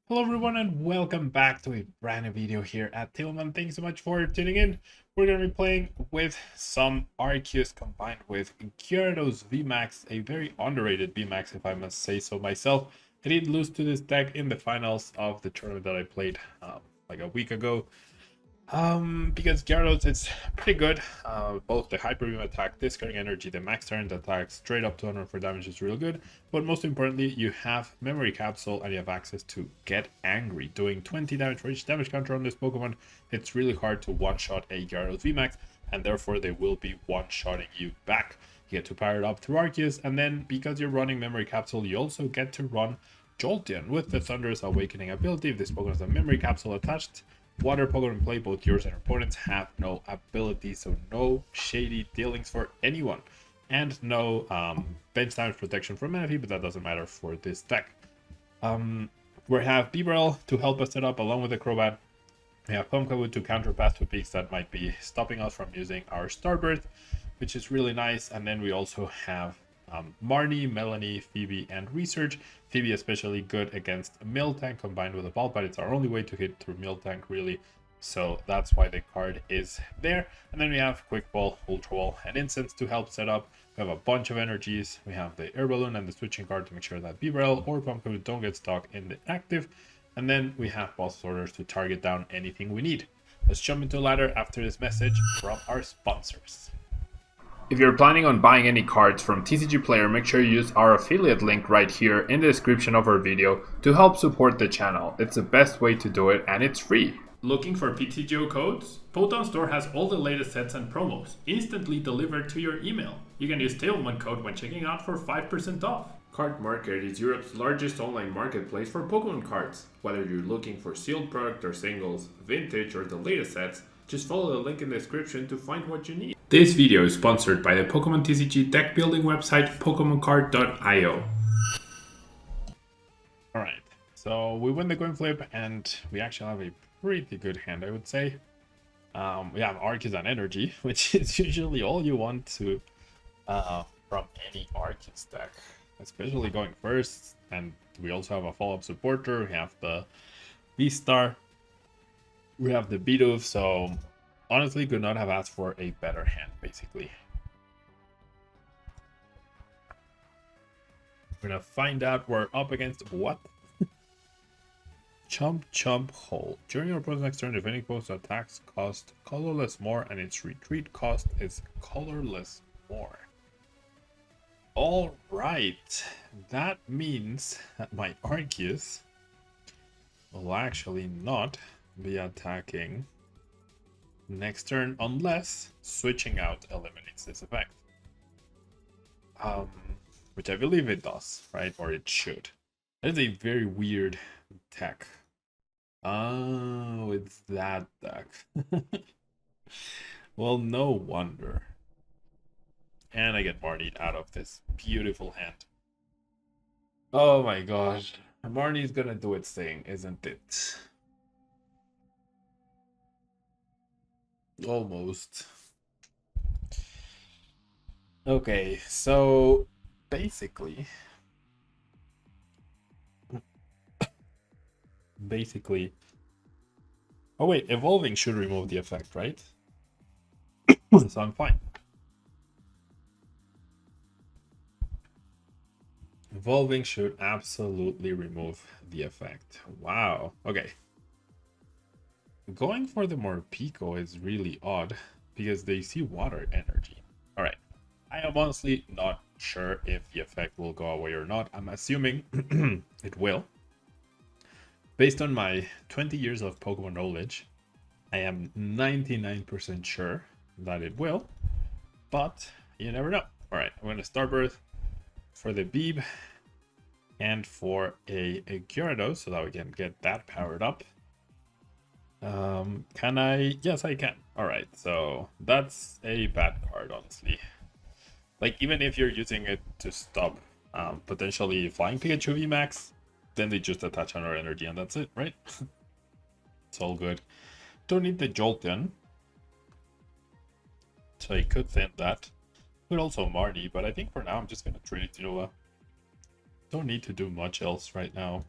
Hello everyone and welcome back to a brand new video here at Tablemon. Thanks so much for tuning in. We're going to be playing with some Arceus combined with Gyarados VMax, a very underrated VMax if I must say so myself. I did lose to this deck in the finals of the tournament that I played like a week ago. Because Gyarados is pretty good. Both the Hyper Beam attack, discarding energy, the max turn attack straight up to 104 damage is real good. But most importantly, you have Memory Capsule and you have access to Get Angry, doing 20 damage for each damage counter on this Pokemon. It's really hard to one-shot a Gyarados VMax, and therefore they will be one-shotting you back. You get to power it up through Arceus, and then because you're running Memory Capsule, you also get to run Jolteon with the Thunderous Awakening ability. If this Pokemon has a Memory Capsule attached, water Pokemon in play, both yours and opponents have no ability, so no shady dealings for anyone. And no bench damage protection from Manaphy, but that doesn't matter for this deck. We have Bibarel to help us set up along with the Crobat. We have Pumpkaboo to counter past two peaks that might be stopping us from using our Starbirth, which is really nice. And then we also have Marnie, Melanie, Phoebe, and Research. Phoebe especially good against Miltank combined with a Ball, but it's our only way to hit through Miltank really. So that's why the card is there. And then we have Quick Ball, Ultra Ball, and Incense to help set up. We have a bunch of energies. We have the Air Balloon and the switching card to make sure that Bibarel or Pumpkaboo don't get stuck in the active. And then we have boss orders to target down anything we need. Let's jump into a ladder after this message from our sponsors. If you're planning on buying any cards from TCG Player, make sure you use our affiliate link right here in the description of our video to help support the channel. It's the best way to do it and it's free. Looking for PTGO codes? Potown Store has all the latest sets and promos, instantly delivered to your email. You can use Tablemon code when checking out for 5% off. Card Market is Europe's largest online marketplace for Pokemon cards. Whether you're looking for sealed product or singles, vintage or the latest sets, just follow the link in the description to find what you need. This video is sponsored by the Pokemon TCG deck building website PokemonCard.io. Alright, so we win the coin flip and we actually have a pretty good hand, I would say. We have Arceus and Energy, which is usually all you want to from any Arceus deck, especially going first. And we also have a follow-up supporter. We have the V-Star. We have the Bidoof, so honestly could not have asked for a better hand, basically. We're gonna find out we're up against what? Chump Hole. During your opponent's next turn, if any opponent's attacks cost colorless more and its retreat cost is colorless more. Alright, that means that my Arceus will actually not be attacking next turn unless switching out eliminates this effect. Which I believe it does, right? Or it should. That is a very weird deck. Oh, it's that deck. Well, no wonder. And I get Marnie out of this beautiful hand. Oh my gosh. Marnie's gonna do its thing, isn't it? Almost. Okay, so basically, oh wait, evolving should remove the effect, right? So I'm fine. Evolving should absolutely remove the effect. Wow. Okay. Going for the Morpeko is really odd because they see water energy. Alright. I am honestly not sure if the effect will go away or not. I'm assuming it will. Based on my 20 years of Pokemon knowledge, I am 99% sure that it will. But you never know. Alright, I'm going to Starbirth for the Beeb and for a Gyarados so that we can get that powered up. Can I? Yes, I can. Alright, so that's a bad card, honestly. Like, even if you're using it to stop potentially Flying Pikachu VMAX, then they just attach another energy and that's it, right? It's all good. Don't need the Jolteon, so I could send that. Could also Marnie, but I think for now I'm just gonna trade it to Nova. Don't need to do much else right now.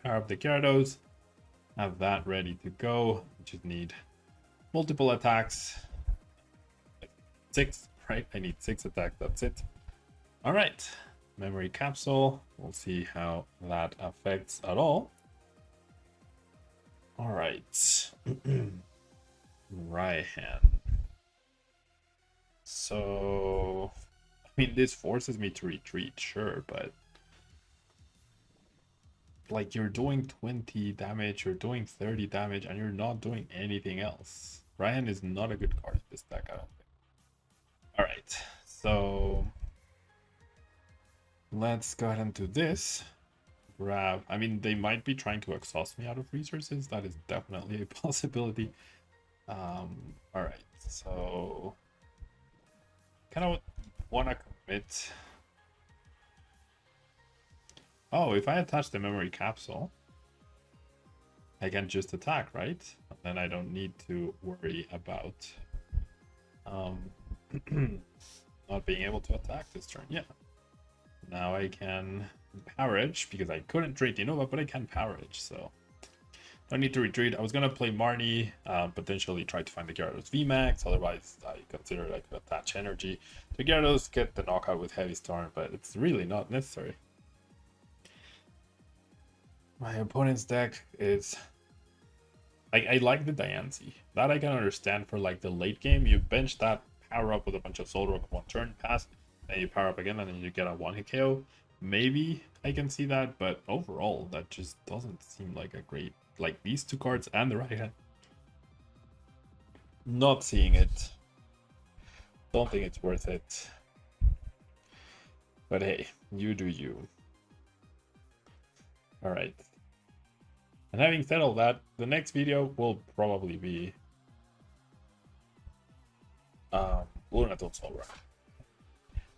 power up the Gyarados, have that ready to go. Just need multiple attacks. Like 6, right? I need 6 attacks, that's it. All right, memory capsule. We'll see how that affects at all. All right, right hand. So, I mean, this forces me to retreat, sure, but like you're doing 20 damage, you're doing 30 damage, and you're not doing anything else. Ryan is not a good card in this deck, I don't think. All right, so let's go ahead and do this. Grab, I mean, they might be trying to exhaust me out of resources. That is definitely a possibility. All right, so kind of want to commit. Oh, if I attach the memory capsule, I can just attack, right? Then I don't need to worry about not being able to attack this turn. Yeah. Now I can Power Edge, because I couldn't trade Innova, but I can Power Edge, so don't need to retreat. I was gonna play Marnie, potentially try to find the Gyarados VMax, otherwise I considered I could attach energy to Gyarados, get the knockout with Heavy Storm, but it's really not necessary. My opponent's deck is... I like the Diancie. That I can understand for like the late game. You bench that, power up with a bunch of Soul Rock one turn, pass, then you power up again, and then you get a 1-hit KO. Maybe I can see that, but overall, that just doesn't seem like a great... Like these two cards and the right hand. Not seeing it. Don't think it's worth it. But hey, you do you. Alright. And having said all that, the next video will probably be Lunatic Soul Rock.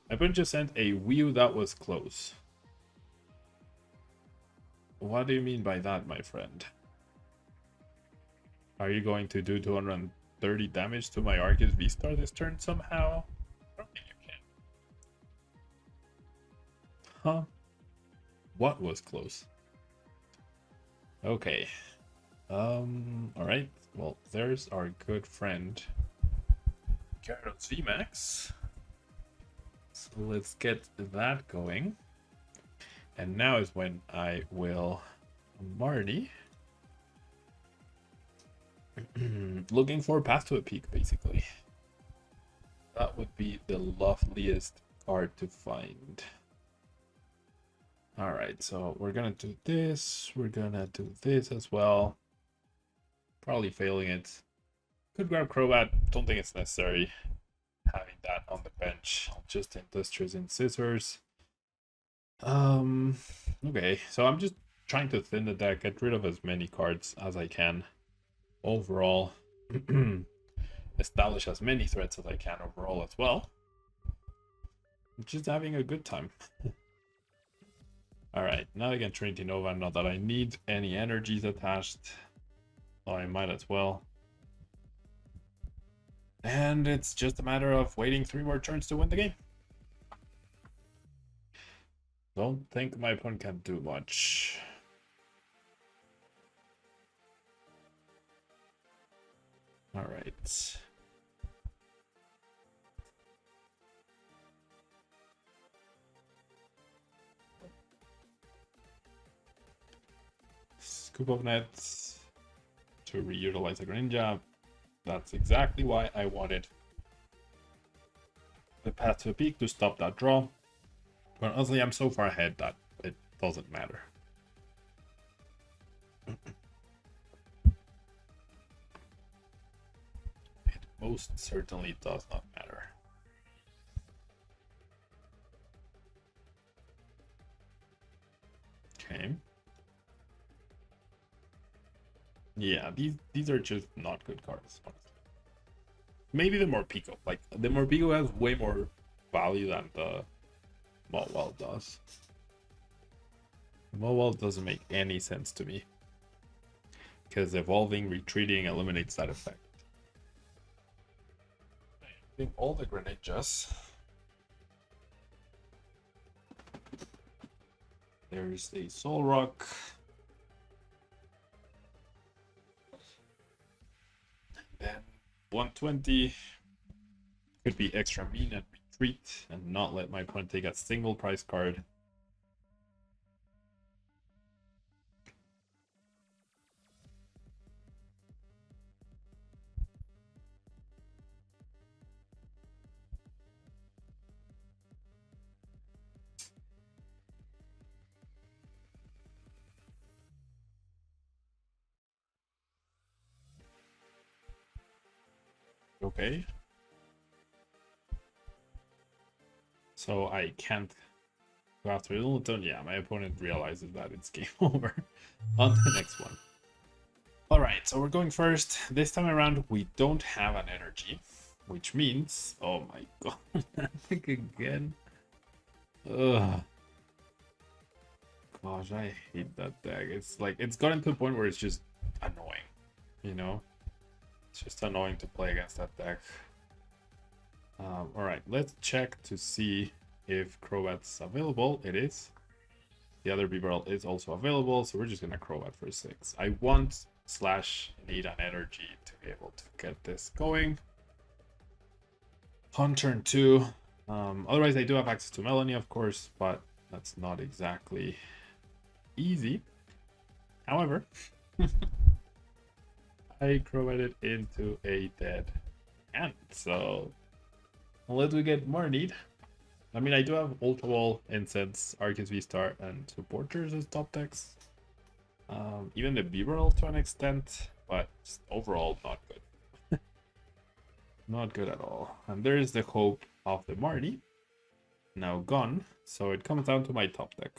My opponent just sent a Wii U that was close. What do you mean by that, my friend? Are you going to do 230 damage to my Arceus V-Star this turn somehow? I don't think you can. Huh? What was close? Okay. Alright. Well, there's our good friend Gyrados VMax. So let's get that going. And now is when I will Marnie. Looking for a path to a peak, basically. That would be the loveliest card to find. Alright, so we're gonna do this. We're gonna do this as well. Probably failing it. Could grab Crobat. Don't think it's necessary having that on the bench. Just Industrious Incisors. Okay, so I'm just trying to thin the deck, get rid of as many cards as I can. Overall, establish as many threats as I can overall as well. Just having a good time. Alright, now I can Trinity Nova, not that I need any energies attached. So I might as well. And it's just a matter of waiting 3 more turns to win the game. Don't think my opponent can do much. Alright. Scoop of nets to reutilize a Greninja. That's exactly why I wanted the path to a peak to stop that draw. But honestly, I'm so far ahead that it doesn't matter. It most certainly does not matter. Okay. Yeah, these are just not good cards, honestly. Maybe the Morpeko. Like, the Morpeko has way more value than the Mawile does. Mawile doesn't make any sense to me. Because evolving, retreating eliminates that effect. I think all the Greninjas. There's a Soul Rock. 120. Could be extra mean and retreat and not let my opponent take a single prize card. Okay. So I can't go after Inteleon. Yeah, my opponent realizes that it's game over. On to the next one. Alright, so we're going first. This time around, we don't have an energy. Which means... Oh my god. I think again. Ugh. Gosh, I hate that deck. It's like, it's gotten to a point where it's just annoying. You know? It's just annoying to play against that deck. Alright, let's check to see if Crobat's available. It is. The other Bibarel is also available, so we're just gonna Crobat for 6. I want / need an energy to be able to get this going. On turn 2. Otherwise, I do have access to Melanie, of course, but that's not exactly easy. However, I Crobated into a dead hand, so unless we get more need. I mean, I do have Ultra Wall, Incense, Arceus V-Star, and Supporters as top decks. Even the Bibarel to an extent, but just overall not good. Not good at all. And there is the hope of the Marnie. Now gone, so it comes down to my top deck.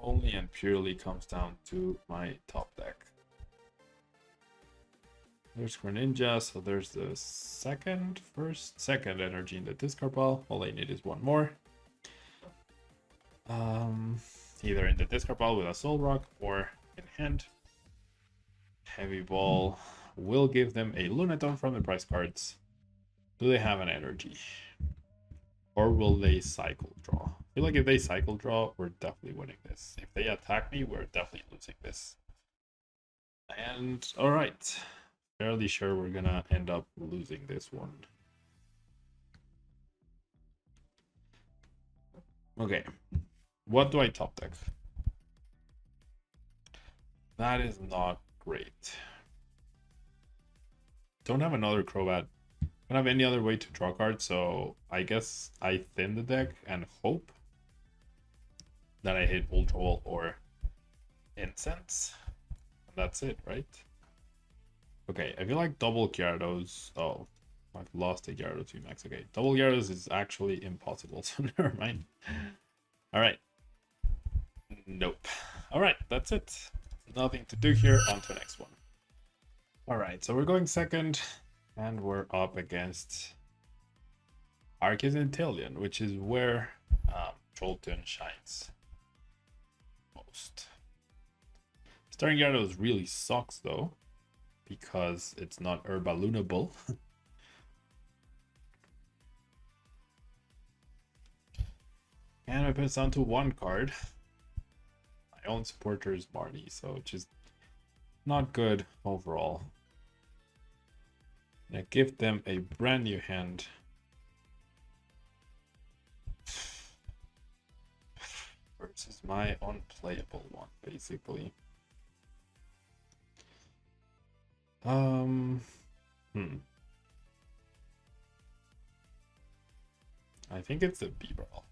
Only and purely comes down to my top deck. There's Greninja, so there's the second energy in the discard pile. All I need is one more. Either in the discard pile with a Soul Rock or in hand. Heavy Ball will give them a Lunatone from the prize cards. Do they have an energy? Or will they cycle draw? I feel like if they cycle draw, we're definitely winning this. If they attack me, we're definitely losing this. And alright. Fairly sure we're gonna end up losing this one. Okay. What do I top deck? That is not great. Don't have another Crobat. Don't have any other way to draw cards, so I guess I thin the deck and hope that I hit Ultra Wall or Incense. And that's it, right? Okay, I feel like double Gyarados. Oh, I've lost a Gyarados VMax. Okay, double Gyarados is actually impossible, so never mind. Alright. Nope. Alright, that's it. Nothing to do here. On to the next one. Alright, so we're going second, and we're up against Arceus and Inteleon, which is where Jolteon shines most. Starting Gyarados really sucks, though, because it's not Herbalunable. And I put it down to one card. My own supporter is Marnie, so just not good overall. And I give them a brand new hand. Versus my unplayable one, basically. I think it's the Bibarel.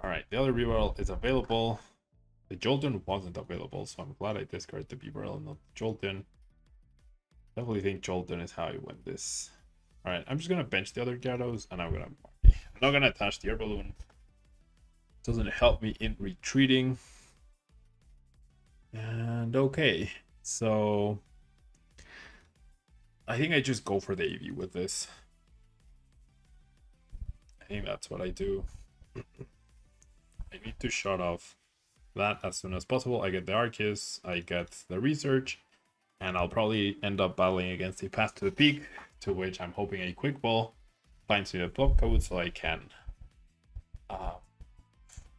Alright, the other Bibarel is available. The Jolteon wasn't available, so I'm glad I discarded the Bibarel and not the Jolteon. Definitely think Jolteon is how I win this. Alright, I'm just gonna bench the other Gyarados and I'm not gonna attach the Herballoon. Doesn't help me in retreating. And okay, so I think I just go for the AV with this. I think that's what I do. I need to shut off that as soon as possible. I get the Arceus, I get the research, and I'll probably end up battling against a Path to the Peak, to which I'm hoping a Quick Ball finds me a block code so I can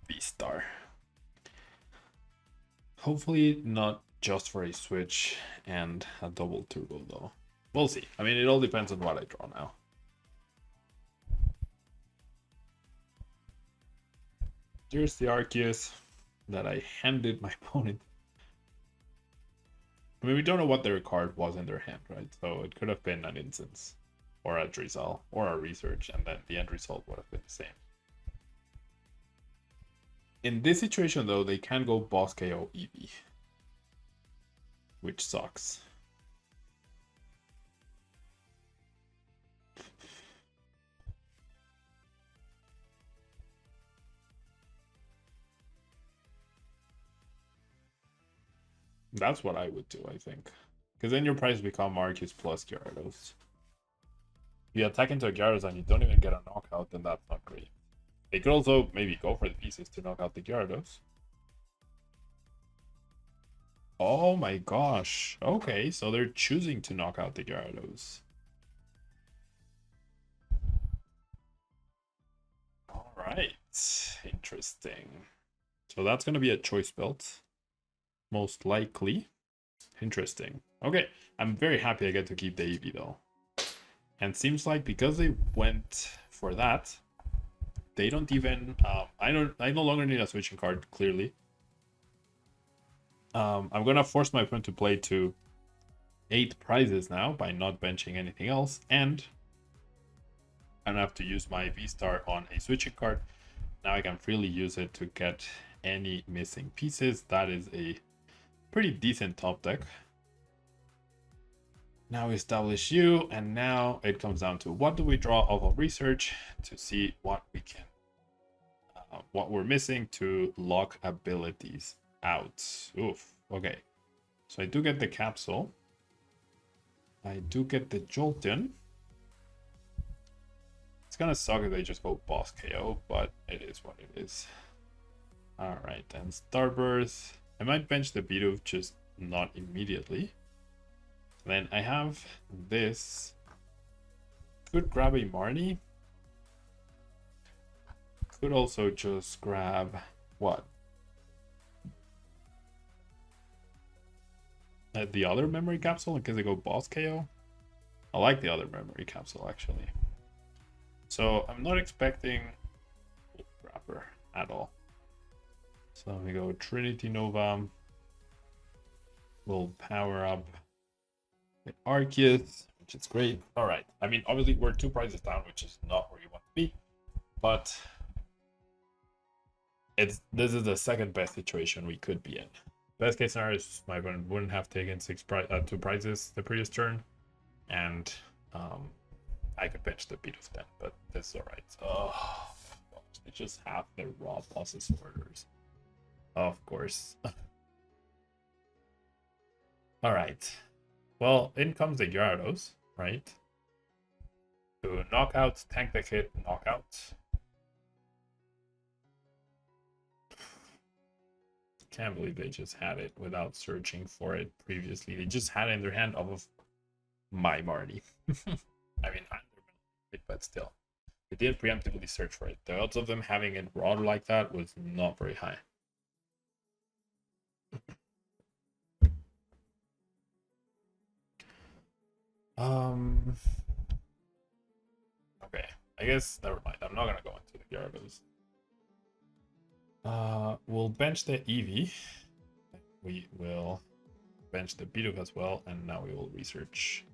V-Star. Hopefully not just for a switch and a double turbo though. We'll see. I mean, it all depends on what I draw now. Here's the Arceus that I handed my opponent. I mean, we don't know what their card was in their hand, right? So it could have been an instance, or a Drizzle, or a research, and then the end result would have been the same. In this situation, though, they can go boss KO Eevee, which sucks. That's what I would do, I think. Because then your price become Arceus plus Gyarados. If you attack into a Gyarados and you don't even get a knockout, then that's not great. They could also maybe go for the pieces to knock out the Gyarados. Oh my gosh. Okay, so they're choosing to knock out the Gyarados. Alright. Interesting. So that's going to be a choice belt. Most likely. Interesting. Okay, I'm very happy I get to keep the Eevee though. And seems like because they went for that, they don't even I no longer need a switching card, clearly. I'm gonna force my opponent to play to 8 prizes now by not benching anything else, and I don't have to use my V-Star on a switching card. Now I can freely use it to get any missing pieces. That is a pretty decent top deck. Now we establish you, and now it comes down to what do we draw off of research to see what we can, what we're missing to lock abilities out. Oof. Okay. So I do get the capsule. I do get the Jolteon. It's gonna suck if they just go boss KO, but it is what it is. Alright, and Starburst. I might bench the Bidoof, just not immediately. Then I have this. Could grab a Marnie. Could also just grab what? The other memory capsule in case I go boss KO. I like the other memory capsule actually. So I'm not expecting grabber at all. So we go Trinity Nova. We'll power up the Arceus, which is great. Alright. I mean, obviously we're 2 prizes down, which is not where you want to be. But this is the second best situation we could be in. Best case scenario is my opponent wouldn't have taken 2 prizes the previous turn. And I could bench the Bidoof then, but this is alright. Oh, gosh, they just have their raw bosses orders. Of course. Alright. Well, in comes the Gyarados, right? To knockout, tank the hit, knockout. Can't believe they just had it without searching for it previously. They just had it in their hand off of my Marnie. I mean, but still. They didn't preemptively search for it. The odds of them having it raw like that was not very high. Okay, I guess never mind. I'm not gonna go into the Gyarados. We'll bench the Eevee. We will bench the Bidoof as well, and now we will research.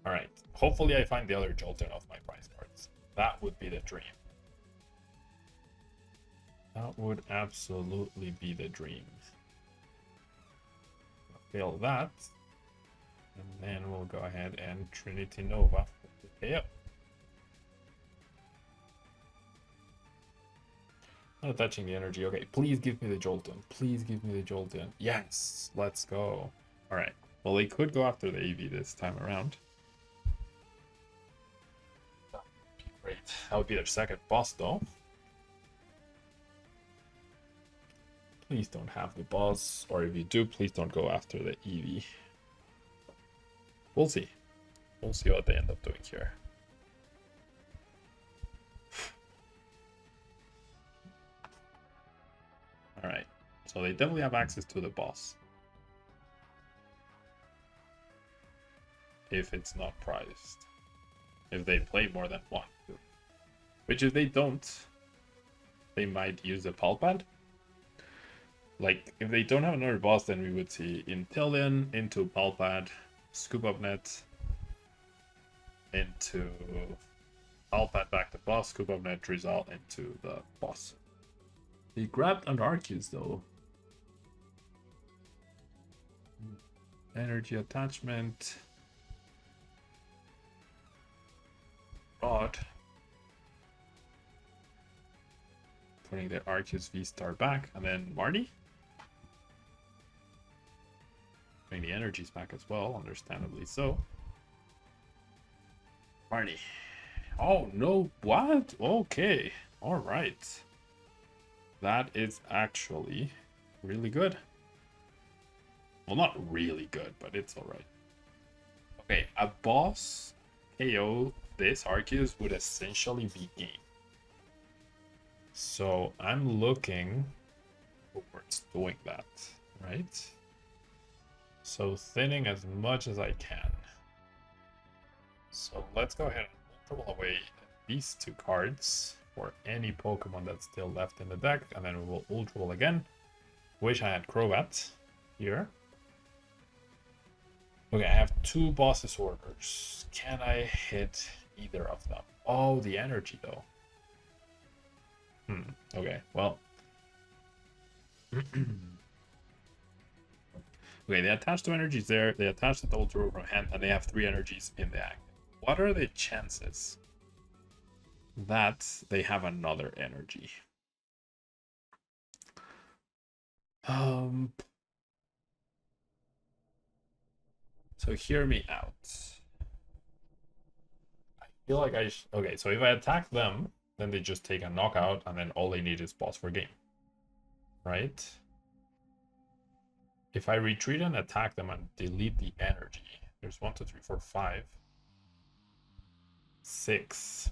Alright, hopefully I find the other Jolteon of my prize cards. That would be the dream. That would absolutely be the dream. Fail that. And then we'll go ahead and Trinity Nova for the KO. Not touching the energy. Okay, please give me the Jolteon. Please give me the Jolteon. Yes, let's go. Alright, well they could go after the Eevee this time around. That would be great. That would be their second boss though. Please don't have the boss, or if you do, please don't go after the Eevee. We'll see. We'll see what they end up doing here. Alright, so they definitely have access to the boss. if it's not prized. If they play more than one. Which if they don't, they might use a Palpad. Like, if they don't have another boss, then we would see Inteleon into Palpad, Scoop Up Net, into Palpad back to boss, Scoop Up Net, result into the boss. He grabbed an Arceus though. Energy attachment. Rod. Putting the Arceus V-Star back, and then Marnie. Putting the energies back as well, understandably so. Marnie. Oh no, what? Okay, alright. That is actually really good. Well, not really good, but it's alright. Okay, a boss KO this Arceus would essentially be game. So I'm looking towards doing that, right? So thinning as much as I can. So let's go ahead and throw away these two cards for any Pokemon that's still left in the deck, and then we will Ultra Ball again. Wish I had Crobat here. Okay, I have two bosses orders. Can I hit either of them? Oh, the energy though. Okay, well. Okay, they attach two energies there. They attach the Ultra from hand, and they have three energies in the act. What are the chances that they have another energy? So hear me out. I feel like okay, so if I attack them, then they just take a knockout, and then all they need is boss for game. Right? If I retreat and attack them and delete the energy, there's 1, 2, 3, 4, 5, 6.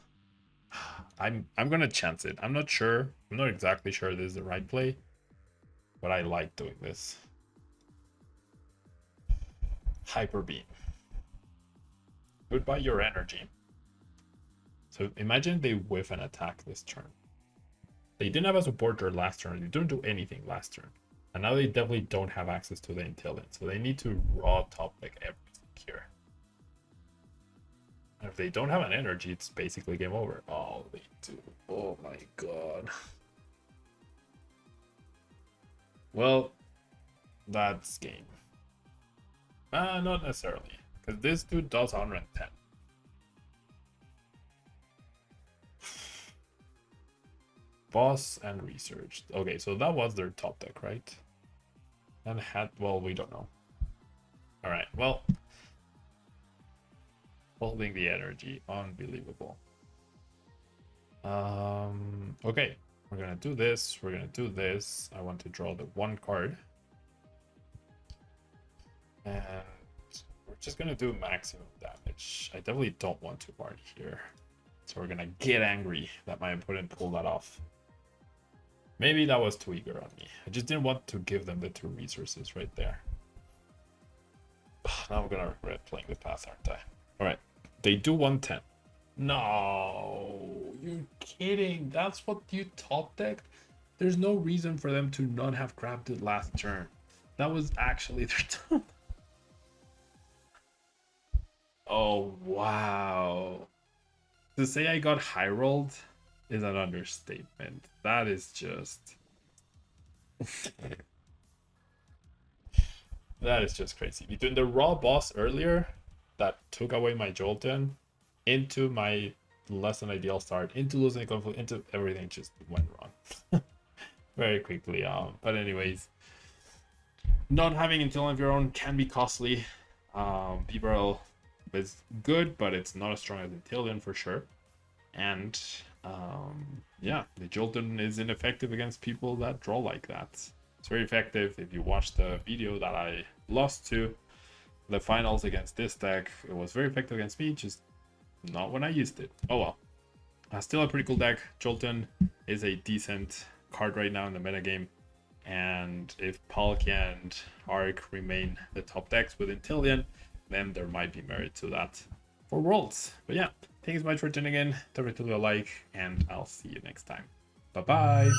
I'm gonna chance it. I'm not sure. I'm not exactly sure this is the right play, but I like doing this. Hyper Beam. Goodbye your energy. So imagine they whiff an attack this turn. They didn't have a supporter last turn. They didn't do anything last turn. And now they definitely don't have access to the Inteleon. So they need to raw top deck everything here. And if they don't have an energy, it's basically game over. Oh, they do. Oh my god. Well, that's game. Not necessarily. Because this dude does 110. Boss and research. Okay, so that was their top deck, right? And had, well, we don't know. Alright, well. Holding the energy. Unbelievable. Okay. We're gonna do this. We're gonna do this. I want to draw the one card. And we're just gonna do maximum damage. I definitely don't want to party here. So we're gonna get angry that my opponent pulled that off. Maybe that was too eager on me. I just didn't want to give them the 2 resources right there. Now I'm gonna regret playing the path, aren't I? Alright. They do 110. No, you're kidding. That's what you top decked? There's no reason for them to not have grabbed it last turn. That was actually their top. Oh, wow. To say I got high rolled is an understatement. That is just... that is just crazy. Between the raw boss earlier that took away my Jolteon, into my less than ideal start, into losing conflict, into everything just went wrong. Very quickly. But anyways, not having Inteleon of your own can be costly. Bibarel is good, but it's not as strong as Inteleon for sure. And yeah, the Jolteon is ineffective against people that draw like that. It's very effective. If you watch the video that I lost to the finals against this deck, it was very effective against me, just not when I used it. Oh well. Still a pretty cool deck. Jolteon is a decent card right now in the metagame. And if Palkia and Arc remain the top decks with Inteleon, then there might be merit to that for Worlds. But yeah, thanks so much for tuning in. Don't forget to leave a like, and I'll see you next time. Bye bye.